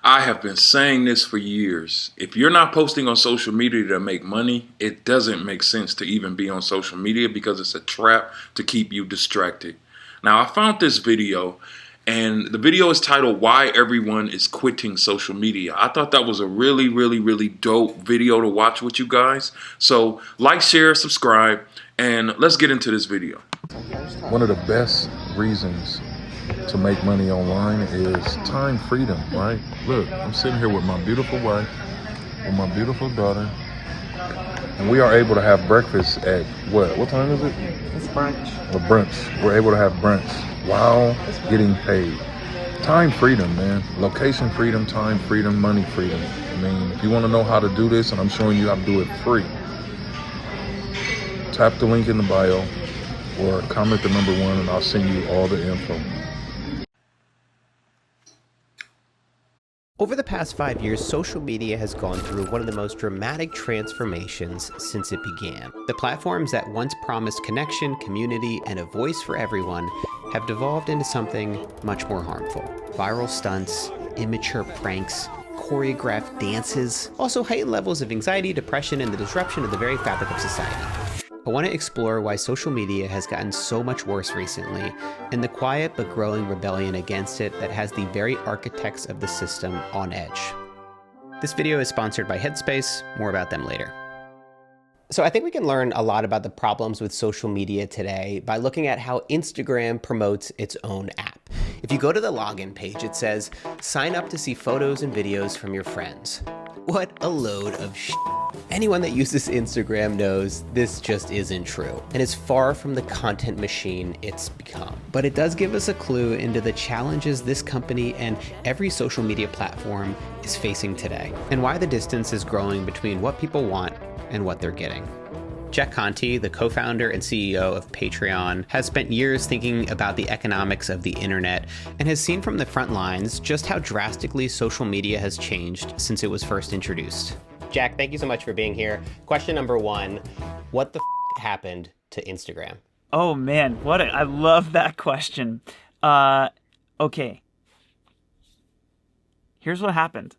I have been saying this for years. If you're not posting on social media to make money, it doesn't make sense to even be on social media because it's a trap to keep you distracted. Now, I found this video, and the video is titled "Why Everyone is Quitting Social Media." I thought that was a really dope video to watch with you guys. So like, share, subscribe, and let's get into this video. One of the best reasons to make money online is time freedom, right? Look, I'm sitting here with my beautiful wife, with my beautiful daughter, and we are able to have breakfast at what time is it? It's brunch. Or brunch. We're able to have brunch while getting paid. Time freedom, man. Location freedom, time freedom, money freedom. I mean, if you want to know how to do this, and I'm showing you how to do it free, tap the link in the bio or comment the number 1 and I'll send you all the info. Over the past 5 years, social media has gone through one of the most dramatic transformations since it began. The platforms that once promised connection, community, and a voice for everyone have devolved into something much more harmful. Viral stunts, immature pranks, choreographed dances, also heightened levels of anxiety, depression, and the disruption of the very fabric of society. I want to explore why social media has gotten so much worse recently, and the quiet but growing rebellion against it that has the very architects of the system on edge. This video is sponsored by Headspace. More about them later. So I think we can learn a lot about the problems with social media today by looking at how Instagram promotes its own app. If you go to the login page, it says, "Sign up to see photos and videos from your friends." What a load of shit. Anyone that uses Instagram knows this just isn't true and is far from the content machine it's become. But it does give us a clue into the challenges this company and every social media platform is facing today, and why the distance is growing between what people want and what they're getting. Jack Conte, the co-founder and CEO of Patreon, has spent years thinking about the economics of the internet and has seen from the front lines just how drastically social media has changed since it was first introduced. Jack, thank you so much for being here. Question number 1, what the happened to Instagram? Oh man, I love that question. Okay. Here's what happened.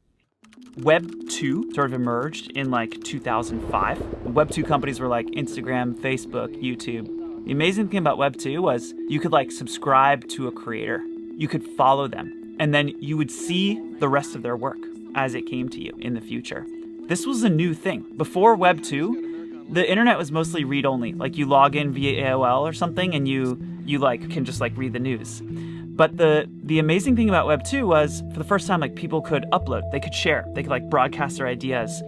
Web 2 sort of emerged in like 2005. Web 2 companies were like Instagram, Facebook, YouTube. The amazing thing about Web 2 was you could like subscribe to a creator. You could follow them, and then you would see the rest of their work as it came to you in the future. This was a new thing. Before Web 2, the internet was mostly read-only. Like you log in via AOL or something and you like can just like read the news. But the amazing thing about Web 2 was, for the first time, like people could upload, they could share, they could like broadcast their ideas.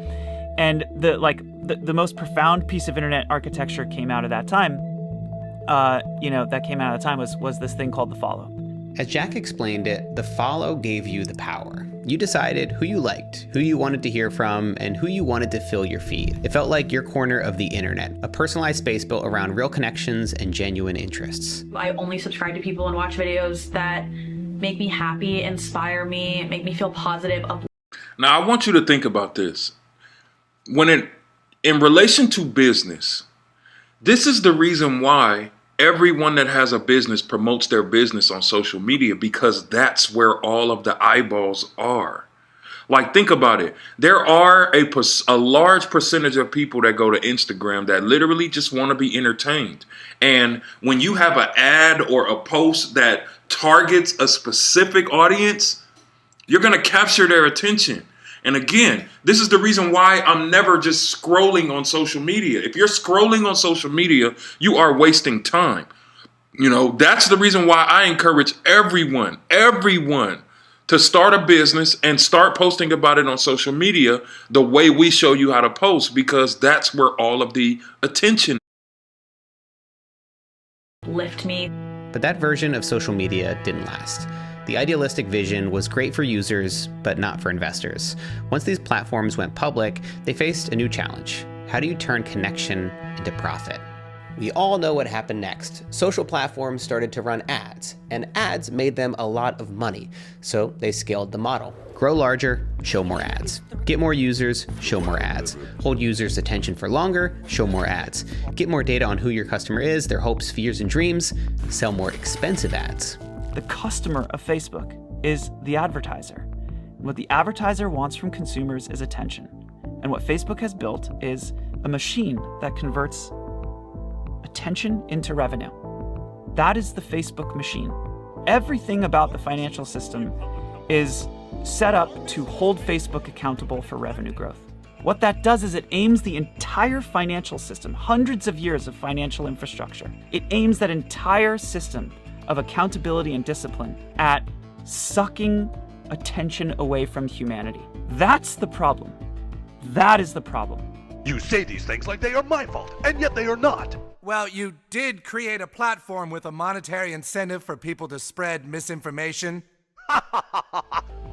And the most profound piece of internet architecture came out of that time, was this thing called the follow. As Jack explained it, the follow gave you the power. You decided who you liked, who you wanted to hear from, and who you wanted to fill your feed. It felt like your corner of the internet, a personalized space built around real connections and genuine interests. I only subscribe to people and watch videos that make me happy, inspire me, make me feel positive. Now, I want you to think about this. In relation to business, this is the reason why everyone that has a business promotes their business on social media, because that's where all of the eyeballs are. Like, think about it. There are a large percentage of people that go to Instagram that literally just want to be entertained. And when you have an ad or a post that targets a specific audience, you're going to capture their attention. And again, this is the reason why I'm never just scrolling on social media. If you're scrolling on social media, you are wasting time. You know, that's the reason why I encourage everyone to start a business and start posting about it on social media the way we show you how to post, because that's where all of the attention. Lift me. But that version of social media didn't last. The idealistic vision was great for users, but not for investors. Once these platforms went public, they faced a new challenge. How do you turn connection into profit? We all know what happened next. Social platforms started to run ads, and ads made them a lot of money. So they scaled the model. Grow larger, show more ads. Get more users, show more ads. Hold users' attention for longer, show more ads. Get more data on who your customer is, their hopes, fears, and dreams. Sell more expensive ads. The customer of Facebook is the advertiser. What the advertiser wants from consumers is attention. And what Facebook has built is a machine that converts attention into revenue. That is the Facebook machine. Everything about the financial system is set up to hold Facebook accountable for revenue growth. What that does is it aims the entire financial system, hundreds of years of financial infrastructure, it aims that entire system of accountability and discipline at sucking attention away from humanity. That's the problem. That is the problem. You say these things like they are my fault, and yet they are not. Well, you did create a platform with a monetary incentive for people to spread misinformation.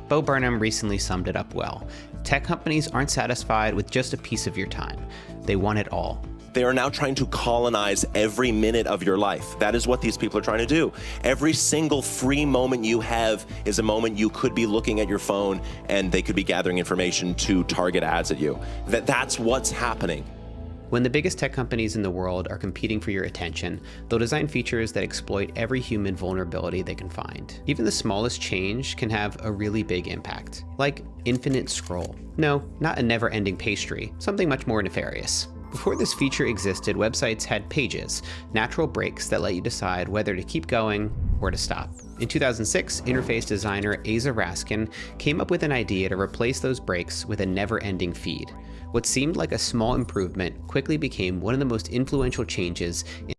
Bo Burnham recently summed it up well. Tech companies aren't satisfied with just a piece of your time. They want it all. They are now trying to colonize every minute of your life. That is what these people are trying to do. Every single free moment you have is a moment you could be looking at your phone and they could be gathering information to target ads at you. That's what's happening. When the biggest tech companies in the world are competing for your attention, they'll design features that exploit every human vulnerability they can find. Even the smallest change can have a really big impact, like infinite scroll. No, not a never-ending pastry, something much more nefarious. Before this feature existed, websites had pages, natural breaks that let you decide whether to keep going or to stop. In 2006, interface designer Asa Raskin came up with an idea to replace those breaks with a never-ending feed. What seemed like a small improvement quickly became one of the most influential changes in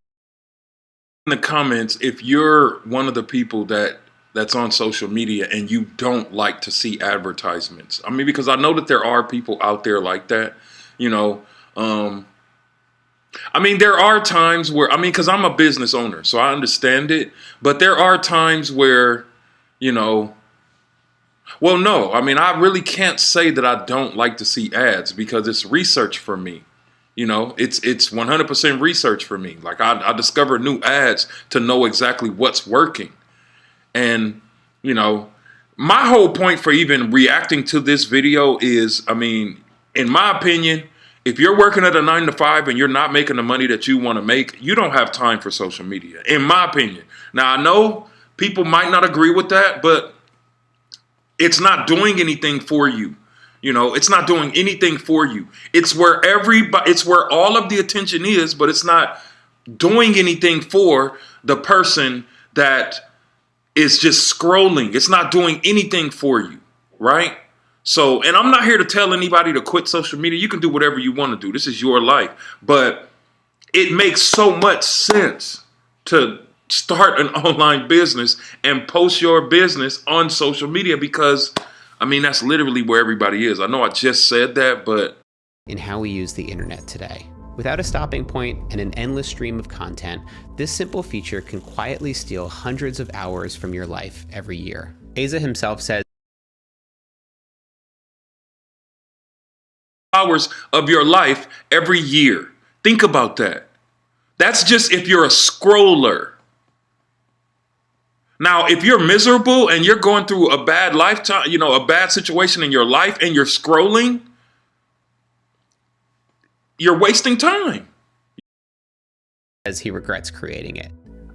the comments if you're one of the people that's on social media and you don't like to see advertisements. I mean, because I know that there are people out there like that, you know. I mean, there are times where, I mean, because I'm a business owner, so I understand it. But there are times where, you know, well, no, I mean, I really can't say that I don't like to see ads because it's research for me. You know, it's 100% research for me. Like I discover new ads to know exactly what's working. And, you know, my whole point for even reacting to this video is, I mean, in my opinion, if you're working at a 9-to-5 and you're not making the money that you want to make, you don't have time for social media, in my opinion. Now, I know people might not agree with that, but it's not doing anything for you. You know, it's not doing anything for you. It's where it's where all of the attention is, but it's not doing anything for the person that is just scrolling. It's not doing anything for you, right? So, and I'm not here to tell anybody to quit social media. You can do whatever you want to do. This is your life. But it makes so much sense to start an online business and post your business on social media because, I mean, that's literally where everybody is. I know I just said that, but in how we use the internet today. Without a stopping point and an endless stream of content, this simple feature can quietly steal hundreds of hours from your life every year. Asa himself says, hours of your life every year. Think about that. That's just if you're a scroller. Now, if you're miserable and you're going through a bad lifetime, you know, a bad situation in your life and you're scrolling, you're wasting time. As he regrets creating it.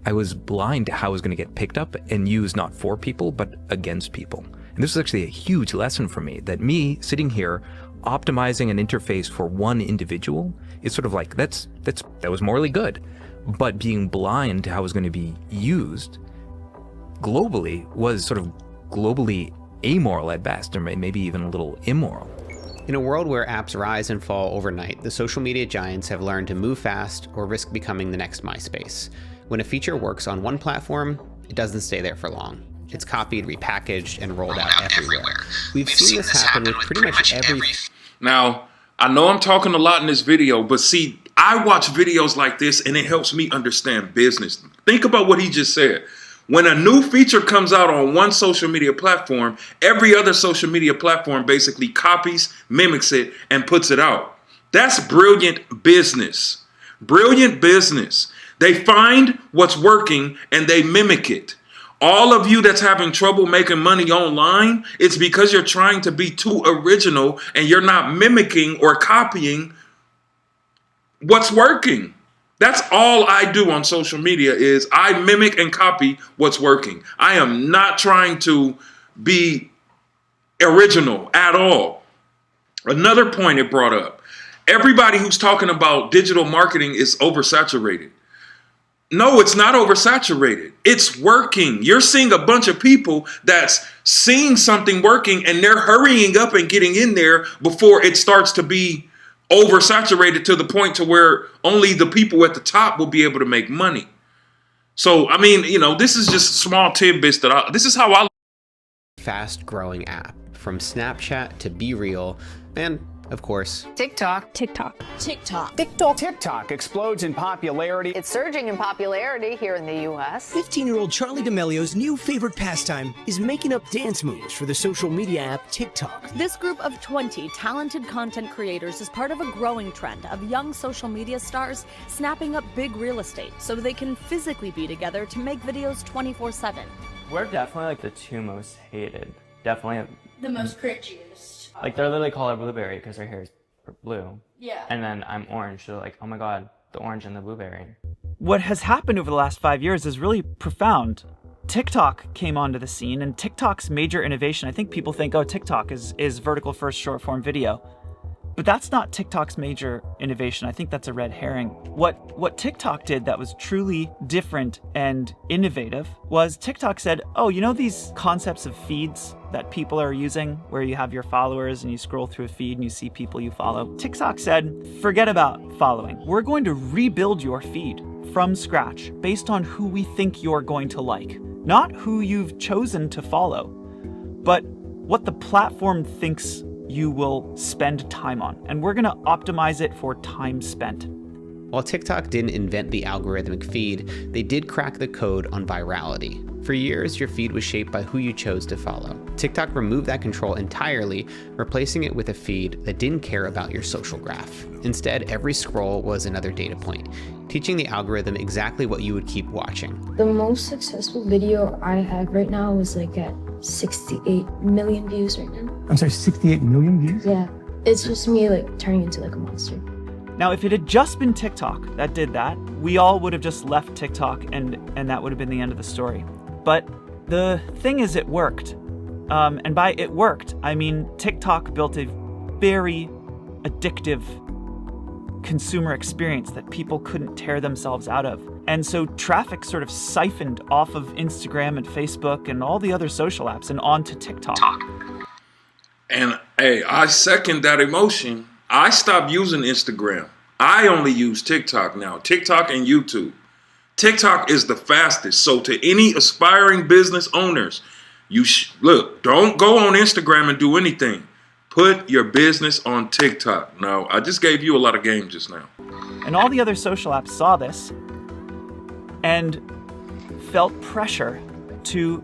I was blind to how it was going to get picked up and used not for people, but against people. And this was actually a huge lesson for me, that me sitting here optimizing an interface for one individual is sort of like, that was morally good. But being blind to how it was going to be used globally was sort of globally amoral at best, or maybe even a little immoral. In a world where apps rise and fall overnight, the social media giants have learned to move fast or risk becoming the next MySpace. When a feature works on one platform, it doesn't stay there for long. It's copied, repackaged, and rolled out everywhere. We've seen this happen with pretty much every... Now, I know I'm talking a lot in this video, but see, I watch videos like this and it helps me understand business. Think about what he just said. When a new feature comes out on one social media platform, every other social media platform basically copies, mimics it, and puts it out. That's brilliant business. Brilliant business. They find what's working and they mimic it. All of you that's having trouble making money online, it's because you're trying to be too original and you're not mimicking or copying what's working. That's all I do on social media is I mimic and copy what's working. I am not trying to be original at all. Another point it brought up. Everybody who's talking about digital marketing is oversaturated. No, it's not oversaturated. It's working. You're seeing a bunch of people that's seeing something working and they're hurrying up and getting in there before it starts to be oversaturated to the point to where only the people at the top will be able to make money. So, I mean, this is just small tidbits this is how I. Fast growing app, from Snapchat to Be Real, and of course, TikTok. TikTok explodes in popularity. It's surging in popularity here in the U.S. 15-year-old Charlie D'Amelio's new favorite pastime is making up dance moves for the social media app TikTok. This group of 20 talented content creators is part of a growing trend of young social media stars snapping up big real estate so they can physically be together to make videos 24/7. We're definitely like the two most hated. Definitely the most cringiest. Like, they're literally called her Blueberry because her hair is blue. Yeah. And then I'm orange, so like, oh my god, the orange and the blueberry. What has happened over the last 5 years is really profound. TikTok came onto the scene, and TikTok's major innovation, I think people think, oh, TikTok is vertical first short form video. But that's not TikTok's major innovation. I think that's a red herring. What TikTok did that was truly different and innovative was TikTok said, oh, these concepts of feeds that people are using where you have your followers and you scroll through a feed and you see people you follow. TikTok said, forget about following. We're going to rebuild your feed from scratch based on who we think you're going to like. Not who you've chosen to follow, but what the platform thinks you will spend time on, and we're going to optimize it for time spent. While TikTok didn't invent the algorithmic feed, they did crack the code on virality. For years, your feed was shaped by who you chose to follow. TikTok removed that control entirely, replacing it with a feed that didn't care about your social graph. Instead, every scroll was another data point, teaching the algorithm exactly what you would keep watching. The most successful video I have right now is like at 68 million views right now. I'm sorry, 68 million views? Yeah, it's just me like turning into like a monster. Now, if it had just been TikTok that did that, we all would have just left TikTok and that would have been the end of the story. But the thing is, it worked. And by it worked, I mean TikTok built a very addictive consumer experience that people couldn't tear themselves out of. And so traffic sort of siphoned off of Instagram and Facebook and all the other social apps and onto TikTok. And hey, I second that emotion. I stopped using Instagram. I only use TikTok now. TikTok and YouTube. TikTok is the fastest. So to any aspiring business owners, look, don't go on Instagram and do anything. Put your business on TikTok. Now, I just gave you a lot of game just now. And all the other social apps saw this and felt pressure to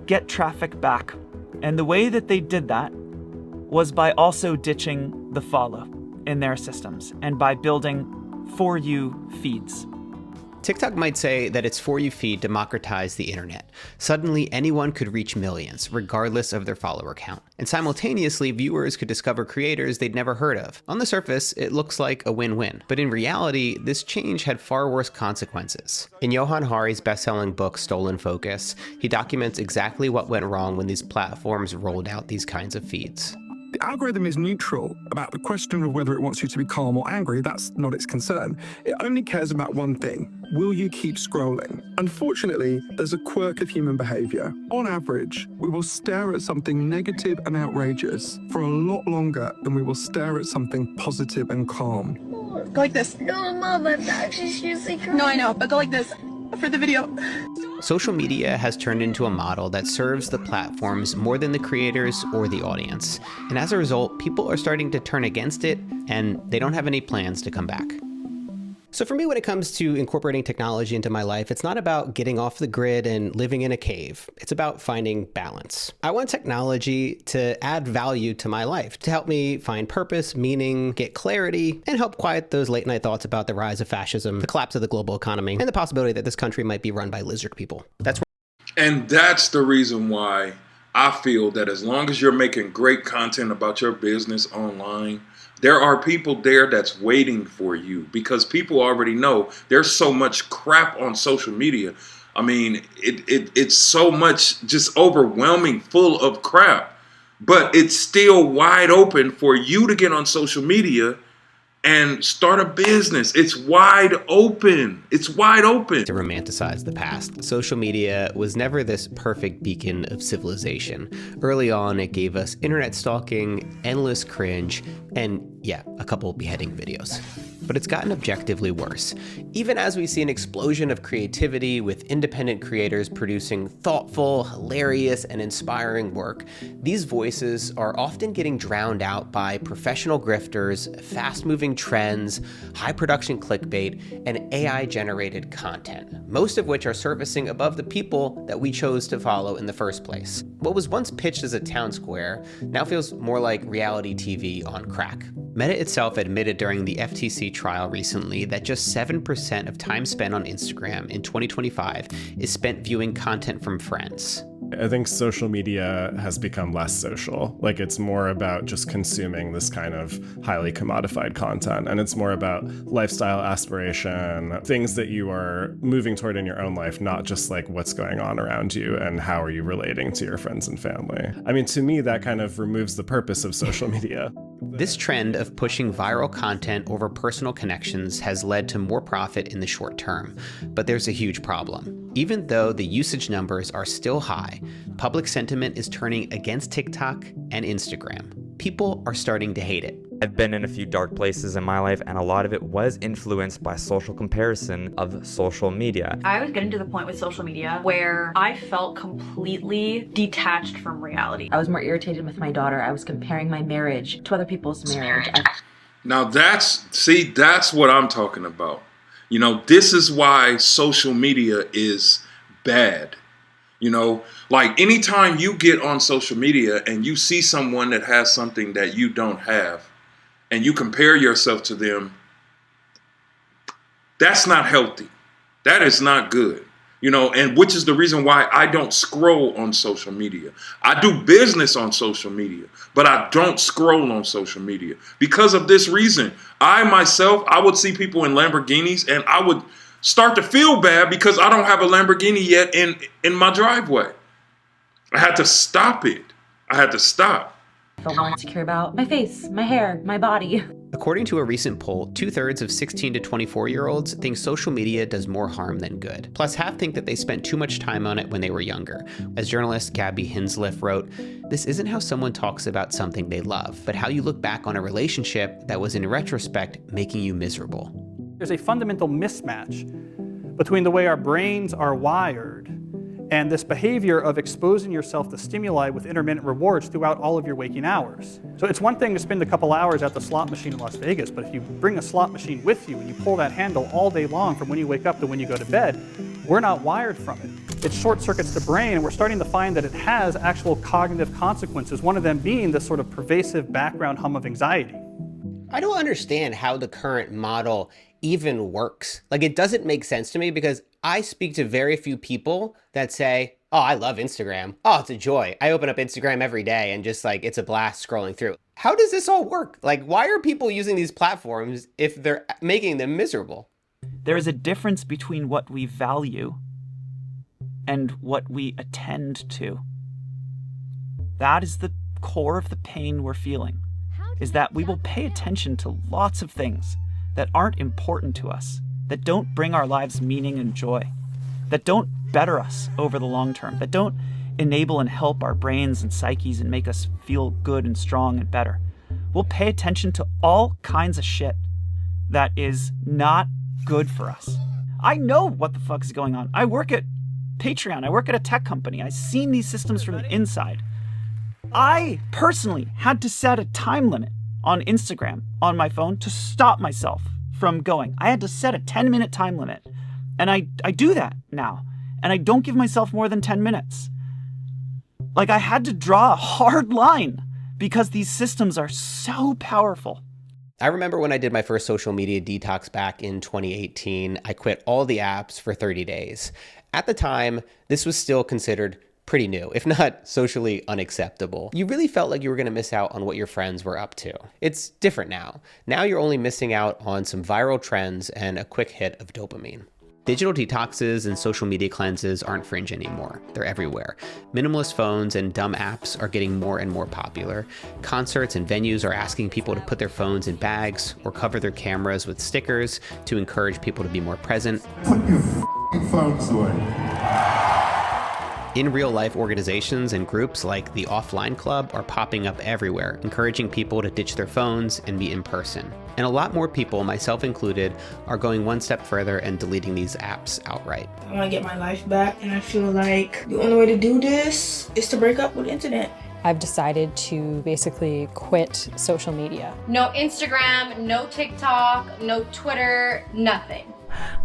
get traffic back. And the way that they did that was by also ditching the follow in their systems and by building For You feeds. TikTok might say that its For You feed democratized the internet. Suddenly, anyone could reach millions, regardless of their follower count. And simultaneously, viewers could discover creators they'd never heard of. On the surface, it looks like a win-win. But in reality, this change had far worse consequences. In Johann Hari's best-selling book, Stolen Focus, he documents exactly what went wrong when these platforms rolled out these kinds of feeds. The algorithm is neutral about the question of whether it wants you to be calm or angry. That's not its concern. It only cares about one thing. Will you keep scrolling? Unfortunately, there's a quirk of human behavior. On average, we will stare at something negative and outrageous for a lot longer than we will stare at something positive and calm. Go like this. No, Mom, I'm actually seriously crying. No, I know, but go like this for the video. Social media has turned into a model that serves the platforms more than the creators or the audience. And as a result, people are starting to turn against it, and they don't have any plans to come back. So for me, when it comes to incorporating technology into my life, it's not about getting off the grid and living in a cave. It's about finding balance. I want technology to add value to my life, to help me find purpose, meaning, get clarity, and help quiet those late night thoughts about the rise of fascism, the collapse of the global economy, and the possibility that this country might be run by lizard people. And that's the reason why I feel that as long as you're making great content about your business online, there are people there that's waiting for you, because people already know there's so much crap on social media. I mean, it's so much just overwhelming, full of crap But it's still wide open for you to get on social media and start a business. It's wide open. It's wide open. To romanticize the past, social media was never this perfect beacon of civilization. Early on, it gave us internet stalking, endless cringe, and yeah, a couple beheading videos. But it's gotten objectively worse. Even as we see an explosion of creativity with independent creators producing thoughtful, hilarious, and inspiring work, these voices are often getting drowned out by professional grifters, fast-moving trends, high-production clickbait, and AI-generated content, most of which are surfacing above the people that we chose to follow in the first place. What was once pitched as a town square now feels more like reality TV on crack. Meta itself admitted during the FTC trial recently that just 7% of time spent on Instagram in 2025 is spent viewing content from friends. I think social media has become less social. Like, it's more about just consuming this kind of highly commodified content. And it's more about lifestyle aspiration, things that you are moving toward in your own life, not just like what's going on around you and how are you relating to your friends and family. I mean, to me, that kind of removes the purpose of social media. This trend of pushing viral content over personal connections has led to more profit in the short term, but there's a huge problem. Even though the usage numbers are still high, public sentiment is turning against TikTok and Instagram. People are starting to hate it. I've been in a few dark places in my life, and a lot of it was influenced by social comparison of social media. I was getting to the point with social media where I felt completely detached from reality. I was more irritated with my daughter. I was comparing my marriage to other people's marriage. Now that's what I'm talking about. You know, this is why social media is bad. You know, like anytime you get on social media and you see someone that has something that you don't have and you compare yourself to them, that's not healthy. That is not good. You know, and which is the reason why I don't scroll on social media. I do business on social media, but I don't scroll on social media because of this reason. I would see people in Lamborghinis and I would start to feel bad because I don't have a Lamborghini yet in my driveway. I had to stop it. I had to stop. I felt more insecure about my face, my hair, my body. According to a recent poll, 2/3 of 16 to 24-year-olds think social media does more harm than good. Plus, half think that they spent too much time on it when they were younger. As journalist Gabby Hinsliff wrote, "This isn't how someone talks about something they love, but how you look back on a relationship that was in retrospect making you miserable." There's a fundamental mismatch between the way our brains are wired and this behavior of exposing yourself to stimuli with intermittent rewards throughout all of your waking hours. So it's one thing to spend a couple hours at the slot machine in Las Vegas, but if you bring a slot machine with you and you pull that handle all day long from when you wake up to when you go to bed, we're not wired from it. It short circuits the brain, and we're starting to find that it has actual cognitive consequences, one of them being this sort of pervasive background hum of anxiety. I don't understand how the current model even works. Like, it doesn't make sense to me because I speak to very few people that say, "Oh, I love Instagram. Oh, it's a joy. I open up Instagram every day and just like, it's a blast scrolling through." How does this all work? Like, why are people using these platforms if they're making them miserable? There is a difference between what we value and what we attend to. That is the core of the pain we're feeling, is that we will pay attention to lots of things that aren't important to us, that don't bring our lives meaning and joy, that don't better us over the long term, that don't enable and help our brains and psyches and make us feel good and strong and better. We'll pay attention to all kinds of shit that is not good for us. I know what the fuck is going on. I work at Patreon. I work at a tech company. I've seen these systems from the inside. I personally had to set a time limit on Instagram on my phone to stop myself from going. I had to set a 10-minute time limit. And I do that now. And I don't give myself more than 10 minutes. Like, I had to draw a hard line because these systems are so powerful. I remember when I did my first social media detox back in 2018, I quit all the apps for 30 days. At the time, this was still considered pretty new, if not socially unacceptable. You really felt like you were going to miss out on what your friends were up to. It's different now. Now you're only missing out on some viral trends and a quick hit of dopamine. Digital detoxes and social media cleanses aren't fringe anymore. They're everywhere. Minimalist phones and dumb apps are getting more and more popular. Concerts and venues are asking people to put their phones in bags or cover their cameras with stickers to encourage people to be more present. Put your f***ing phones away. In real life organizations and groups like the Offline Club are popping up everywhere, encouraging people to ditch their phones and be in person. And a lot more people, myself included, are going one step further and deleting these apps outright. I want to get my life back, and I feel like the only way to do this is to break up with the internet. I've decided to basically quit social media. No Instagram, no TikTok, no Twitter, nothing.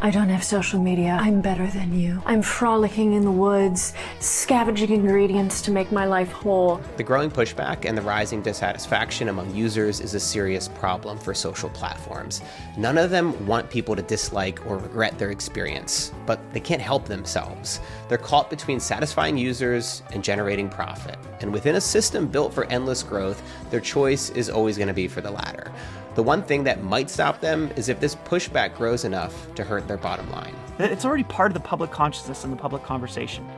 I don't have social media. I'm better than you. I'm frolicking in the woods, scavenging ingredients to make my life whole. The growing pushback and the rising dissatisfaction among users is a serious problem for social platforms. None of them want people to dislike or regret their experience, but they can't help themselves. They're caught between satisfying users and generating profit. And within a system built for endless growth, their choice is always going to be for the latter. The one thing that might stop them is if this pushback grows enough to hurt their bottom line. It's already part of the public consciousness and the public conversation.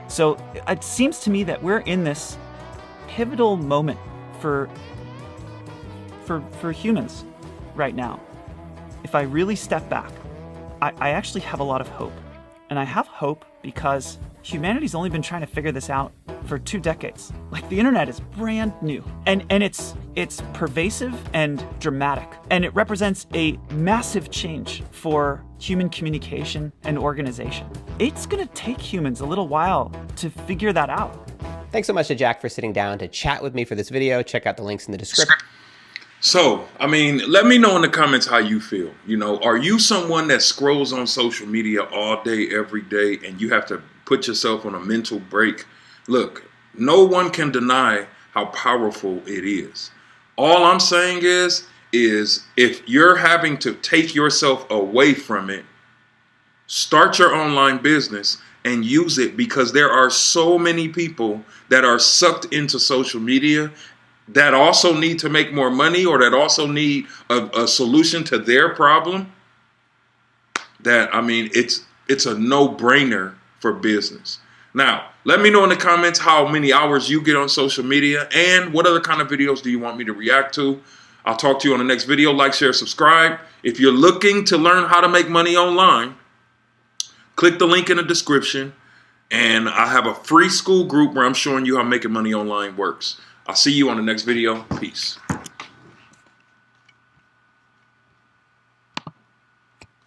So it seems to me that we're in this pivotal moment for humans right now. If I really step back, I actually have a lot of hope. And I have hope because humanity's only been trying to figure this out for 2 decades. Like, the internet is brand new, and it's pervasive and dramatic, and it represents a massive change for human communication and organization. It's gonna take humans a little while to figure that out. Thanks so much to Jack for sitting down to chat with me for this video. Check out the links in the description. So, I mean, let me know in the comments how you feel. You know, are you someone that scrolls on social media all day, every day, and you have to put yourself on a mental break? Look, no one can deny how powerful it is. All I'm saying is if you're having to take yourself away from it, start your online business and use it, because there are so many people that are sucked into social media that also need to make more money, or that also need a solution to their problem, that, I mean, it's a no-brainer for business. Now, let me know in the comments how many hours you get on social media, and what other kind of videos do you want me to react to. I'll talk to you on the next video. Like, share, subscribe. If you're looking to learn how to make money online, click the link in the description, and I have a free school group where I'm showing you how making money online works. I'll see you on the next video. Peace.